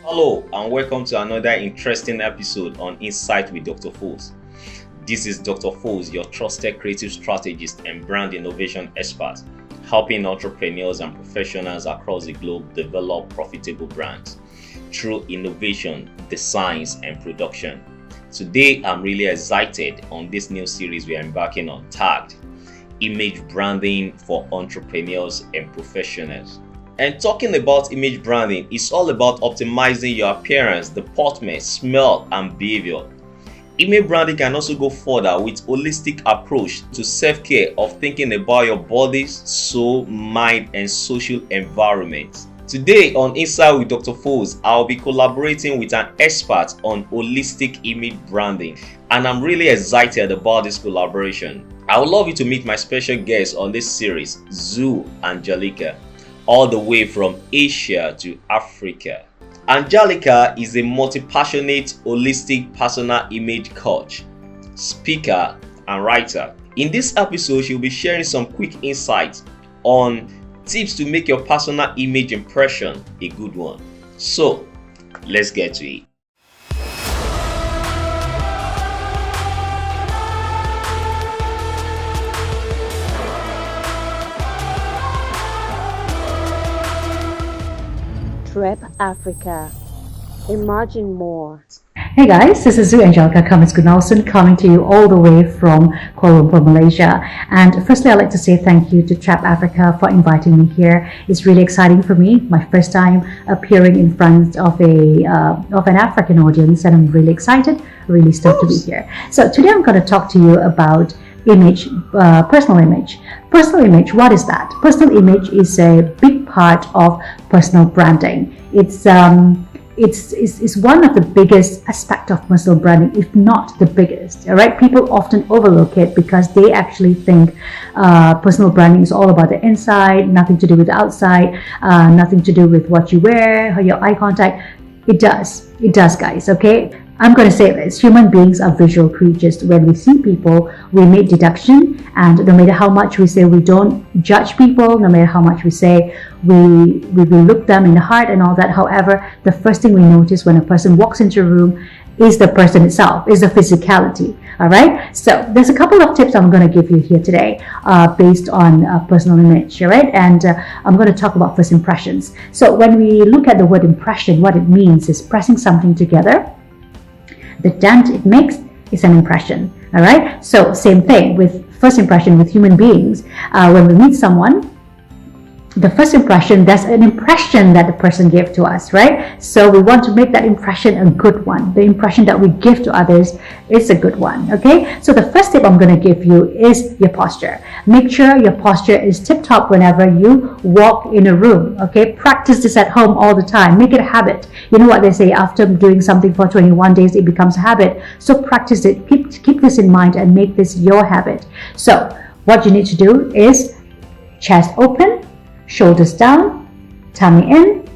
Hello and welcome to another interesting episode on Insight with Dr. Phoze. This is Dr. Phoze, your trusted creative strategist and brand innovation expert, helping entrepreneurs and professionals across the globe develop profitable brands through innovation, designs, and production. Today, I'm really excited on this new series we are embarking on, tagged Image Branding for Entrepreneurs and Professionals. And talking about image branding, it's all about optimizing your appearance, deportment, smell, and behavior. Image branding can also go further with holistic approach to self-care of thinking about your body's soul, mind, and social environment. Today on Insight with Dr. Phoze, I'll be collaborating with an expert on holistic image branding, and I'm really excited about this collaboration. I would love you to meet my special guest on this series, Anjalika, all the way from Asia to Africa. Anjalika is a multi-passionate, holistic personal image coach, speaker, and writer. In this episode, she'll be sharing some quick insights on tips to make your personal image impression a good one. So, let's get to it. TrepAfrica. Imagine more. Hey guys, this is Anjalika coming to you all the way from Kuala Lumpur, Malaysia. And firstly, I'd like to say thank you to TrepAfrica for inviting me here. It's really exciting for me, my first time appearing in front of an African audience, and I'm really excited, really stoked to be here. So today I'm going to talk to you about image, personal image. Personal image, what is that? Personal image is a big part of personal branding. It's one of the biggest aspect of personal branding, if not the biggest. All right, people often overlook it because they actually think personal branding is all about the inside, nothing to do with the outside, nothing to do with what you wear, your eye contact. It does, guys. Okay. I'm going to say this, human beings are visual creatures. When we see people, we make deduction, and no matter how much we say we don't judge people, no matter how much we say we will look them in the heart and all that, however, the first thing we notice when a person walks into a room is the person itself, is the physicality. All right, so there's a couple of tips I'm going to give you here today based on personal image. All right, and I'm going to talk about first impressions. So when we look at the word impression, what it means is pressing something together. The dent it makes is an impression. All right. So same thing with first impression with human beings. When we meet someone, the first impression, that's an impression that the person gave to us, right? So we want to make that impression a good one. The impression that we give to others is a good one, okay? So the first tip I'm going to give you is your posture. Make sure your posture is tip-top whenever you walk in a room, okay? Practice this at home all the time. Make it a habit. You know what they say, after doing something for 21 days, it becomes a habit. So practice it. Keep this in mind and make this your habit. So what you need to do is chest open, shoulders down, tummy in,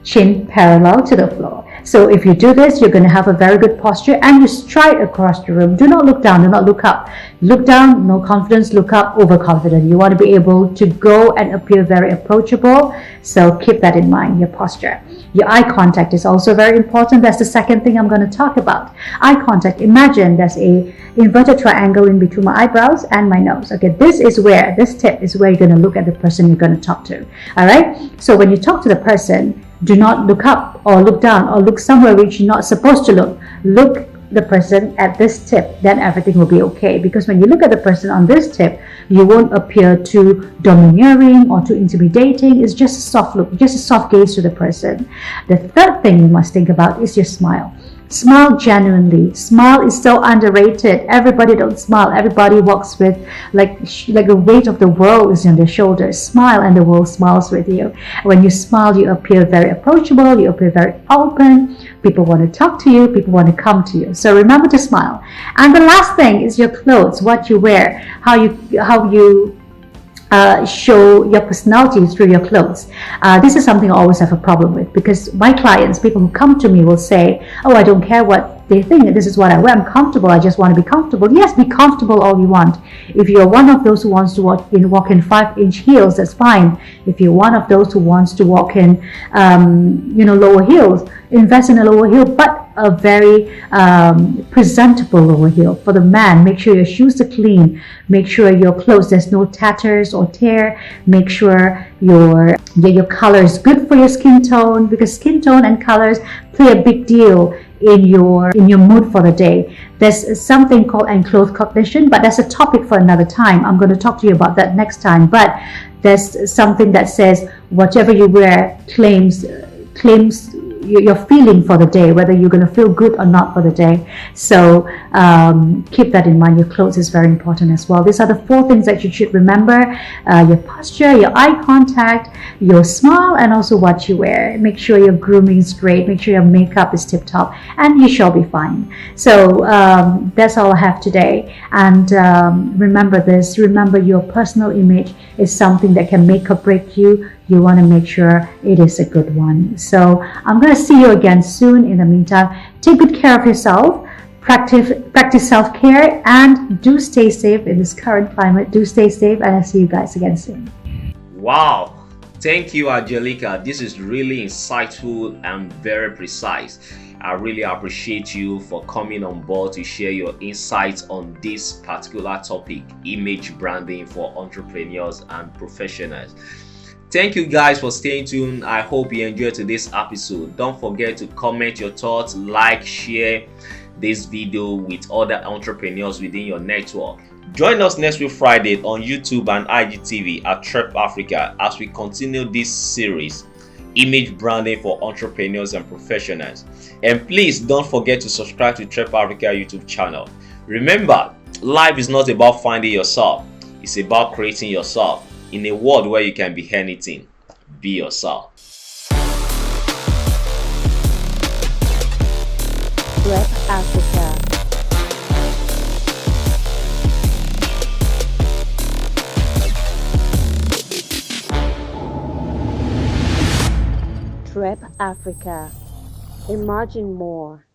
chin parallel to the floor. So if you do this, you're going to have a very good posture, and you stride across the room. Do not look down, do not look up. Look down, no confidence. Look up, overconfident. You want to be able to go and appear very approachable. So keep that in mind, your posture. Your eye contact is also very important. That's the second thing I'm going to talk about. Eye contact. Imagine there's a inverted triangle in between my eyebrows and my nose. Okay, this tip is where you're going to look at the person you're going to talk to. All right. So when you talk to the person, do not look up or look down or look somewhere which you're not supposed to look. Look the person at this tip, then everything will be okay. Because when you look at the person on this tip, you won't appear too domineering or too intimidating. It's just a soft look, just a soft gaze to the person. The third thing you must think about is your smile. Smile genuinely. Smile is so underrated. Everybody don't smile. Everybody walks with like the weight of the world is on their shoulders. Smile and the world smiles with you. When you smile, you appear very approachable. You appear very open. People want to talk to you. People want to come to you. So remember to smile. And the last thing is your clothes, what you wear, how you show your personality through your clothes. This is something I always have a problem with, because my clients, people who come to me, will say, "Oh, I don't care what they think. This is what I wear. I'm comfortable. I just want to be comfortable." Yes, be comfortable all you want. If you're one of those who wants to walk in 5-inch heels, that's fine. If you're one of those who wants to walk in, lower heels, invest in a lower heel, but a very presentable lower heel. For the man, make sure your shoes are clean. Make sure your clothes, there's no tatters or tear. Make sure your color is good for your skin tone, because skin tone and colors play a big deal in your mood for the day. There's something called enclothed cognition, but that's a topic for another time. I'm going to talk to you about that next time. But there's something that says whatever you wear claims your feeling for the day, whether you're going to feel good or not for the day. So keep that in mind. Your clothes is very important as well. These are the 4 things that you should remember: your posture, your eye contact, your smile, and also what you wear. Make sure your grooming is great. Make sure your makeup is tip top, and you shall be fine. So that's all I have today. And remember this: remember, your personal image is something that can make or break you. You want to make sure it is a good one. So I'm going to see you again soon. In the meantime, take good care of yourself, practice self-care, and do stay safe in this current climate. Do stay safe, and I'll see you guys again soon. Wow, thank you, Anjalika. This is really insightful and very precise. I really appreciate you for coming on board to share your insights on this particular topic: image branding for entrepreneurs and professionals. Thank you guys for staying tuned. I hope you enjoyed today's episode. Don't forget to comment your thoughts, like, share this video with other entrepreneurs within your network. Join us next week Friday on YouTube and IGTV at TrepAfrica as we continue this series, Image Branding for Entrepreneurs and Professionals. And please don't forget to subscribe to TrepAfrica YouTube channel. Remember, life is not about finding yourself. It's about creating yourself. In a world where you can be anything, be yourself. TrepAfrica. TrepAfrica. Imagine more.